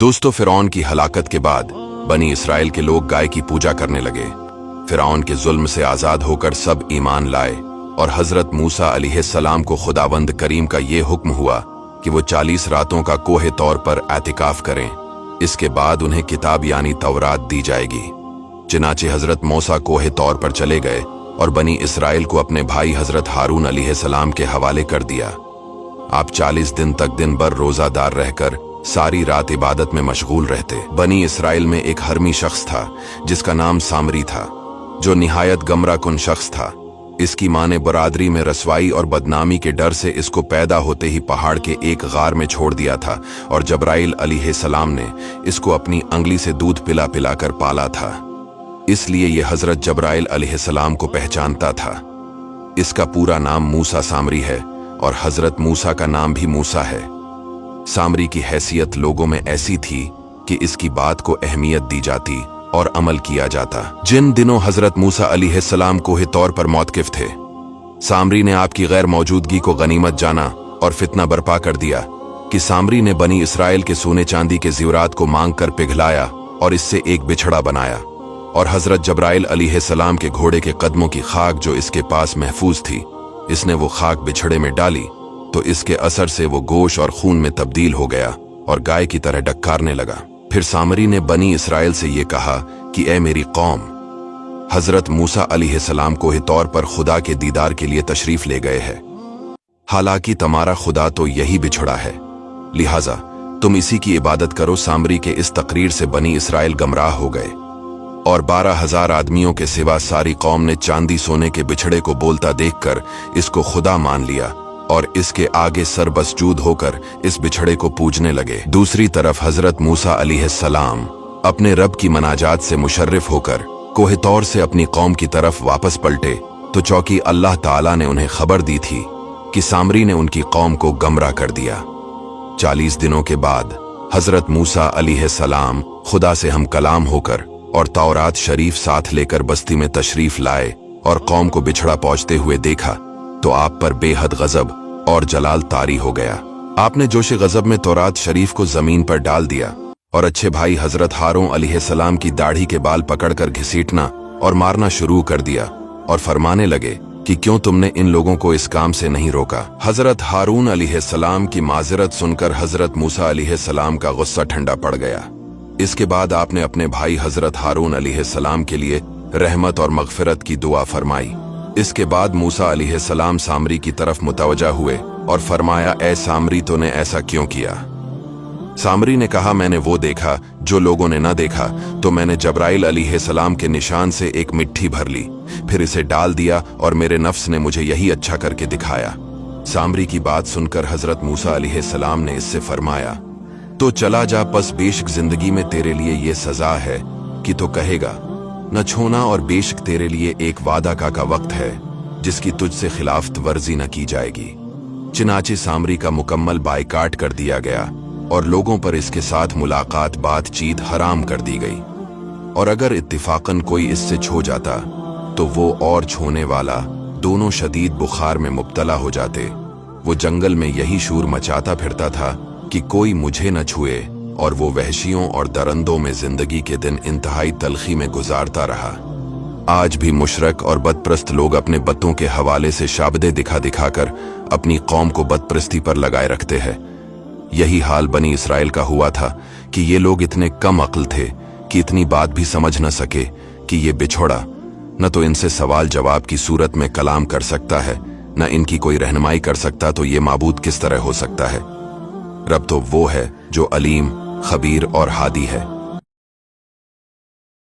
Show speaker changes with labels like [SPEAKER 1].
[SPEAKER 1] दोस्तों, फिरौन की हलाकत के बाद बनी इसराइल के लोग गाय की पूजा करने लगे। फिरौन के जुल्म से आजाद होकर सब ईमान लाए और हजरत मूसा अलैहिस्सलाम को खुदावंद करीम का ये हुक्म हुआ कि वो 40 रातों का कोहे तौर पर एतिकाफ करें। इसके बाद उन्हें किताब यानी तौरात दी जाएगी। चनाचे हजरत मूसा कोहे तौर पर चले गए और बनी इसराइल को अपने भाई हजरत हारून अलैहिस्सलाम के हवाले कर दिया। आप 40 दिन तक दिन भर रोजादार रहकर सारी रात इबादत में मशगूल रहते। बनी इसराइल में एक हरमी शख्स था जिसका नाम सामरी था, जो निहायत गमरा कुन शख्स था। इसकी माँ ने बरादरी में रसवाई और बदनामी के डर से इसको पैदा होते ही पहाड़ के एक गार में छोड़ दिया था और जब्राइल अलैहिस्सलाम ने इसको अपनी अंगली से दूध पिला पिला कर पाला था। इसलिए यह हजरत जब्राइल अलैहिस्सलाम को पहचानता था। इसका पूरा नाम मूसा सामरी है और हजरत मूसा का नाम भी मूसा है। सामरी की हैसियत लोगों में ऐसी थी कि इसकी बात को अहमियत दी जाती और अमल किया जाता। जिन दिनों हजरत मूसा अलैहिस्सलाम कोहे तौर पर मौतकिफ थे, सामरी ने आपकी गैर मौजूदगी को गनीमत जाना और फितना बर्पा कर दिया कि सामरी ने बनी इसराइल के सोने चांदी के ज़ेवरात को मांग कर पिघलाया और इससे एक बिछड़ा बनाया। और हजरत जब्राइल अलैहिस्सलाम के घोड़े के कदमों की खाक जो इसके पास महफूज थी, इसने वो खाक बिछड़े में डाली तो इसके असर से वो गोश और खून में तब्दील हो गया और गाय की तरह डक्कारने लगा। फिर सामरी ने बनी इसराइल से ये कहा कि ए मेरी कौम, हजरत मूसा अलैहिस्सलाम कोहे तौर पर खुदा के दीदार के लिए तशरीफ ले गए हैं। हालांकि तुम्हारा खुदा तो यही बिछड़ा है, लिहाजा तुम इसी की इबादत करो। सामरी के इस तकरीर से बनी इसराइल गमराह हो गए और 12,000 आदमियों के सिवा सारी कौम ने चांदी सोने के बिछड़े को बोलता देखकर इसको खुदा मान लिया और इसके आगे सरबसजूद होकर इस बिछड़े को पूजने लगे। दूसरी तरफ हजरत मूसा अलैहिस्सलाम अपने रब की मनाजात से मुशर्रिफ होकर कोहे तौर से अपनी कौम की तरफ वापस पलटे तो चौकी अल्लाह ताला ने उन्हें खबर दी थी कि सामरी ने उनकी कौम को गमराह कर दिया। 40 दिनों के बाद हजरत मूसा अलैहिस्सलाम खुदा से हम कलाम होकर और तौरात शरीफ साथ लेकर बस्ती में तशरीफ लाए और कौम को बिछड़ा पहुंचते हुए देखा तो आप पर बेहद गजब और जलाल तारी हो गया। आपने जोश गजब में तौरात शरीफ को जमीन पर डाल दिया और अच्छे भाई हजरत हारून अलैहिस्सलाम की दाढ़ी के बाल पकड़कर घसीटना और मारना शुरू कर दिया और फरमाने लगे कि क्यों तुमने इन लोगों को इस काम से नहीं रोका। हजरत हारून अलैहिस्सलाम की माजरत सुनकर हजरत मूसा अलैहिस्सलाम का गुस्सा ठंडा पड़ गया। इसके बाद आपने अपने भाई हजरत हारून अलैहिस्सलाम के लिए रहमत और मगफिरत की दुआ फरमाई। इसके बाद मूसा अलैहिस्सलाम सामरी की तरफ मुतवज्जा हुए और फरमाया, ए सामरी, तूने ऐसा क्यों किया? सामरी ने कहा, मैंने वो देखा जो लोगों ने न देखा, तो मैंने जब्राइल अलैहिस्सलाम के निशान से एक मिट्टी भर ली, फिर इसे डाल दिया और मेरे नफ्स ने मुझे यही अच्छा करके दिखाया। सामरी की बात सुनकर हजरत मूसा अलैहिस्सलाम ने इससे फरमाया, तो चला जा, पस बेशक जिंदगी में तेरे लिए ये सजा है कि तो कहेगा न छोना, और बेशक तेरे लिए एक वादा का वक्त है जिसकी तुझसे खिलाफत वर्जी न की जाएगी। चनाचे सामरी का मुकम्मल बायकाट कर दिया गया और लोगों पर इसके साथ मुलाकात बातचीत हराम कर दी गई। और अगर इत्तिफाकन कोई इससे छो जाता तो वो और छोने वाला दोनों शदीद बुखार में मुब्तला हो जाते। वो जंगल में यही शूर मचाता फिरता था कि कोई मुझे न छुए, और वो वहशियों और दरंदों में जिंदगी के दिन इंतहाई तलखी में गुजारता रहा। आज भी मुशरक और बदप्रस्त लोग अपने बतों के हवाले से शाबदे दिखा दिखाकर अपनी कौम को बदप्रस्ती पर लगाए रखते हैं। यही हाल बनी इसराइल का हुआ था कि ये लोग इतने कम अक्ल थे कि इतनी बात भी समझ न सके कि ये बिछोड़ा न तो इनसे सवाल जवाब की सूरत में कलाम कर सकता है, न इनकी कोई रहनुमाई कर सकता, तो ये माबूद किस तरह हो सकता है। रब तो वो है जो अलीम, खबीर और हादी है।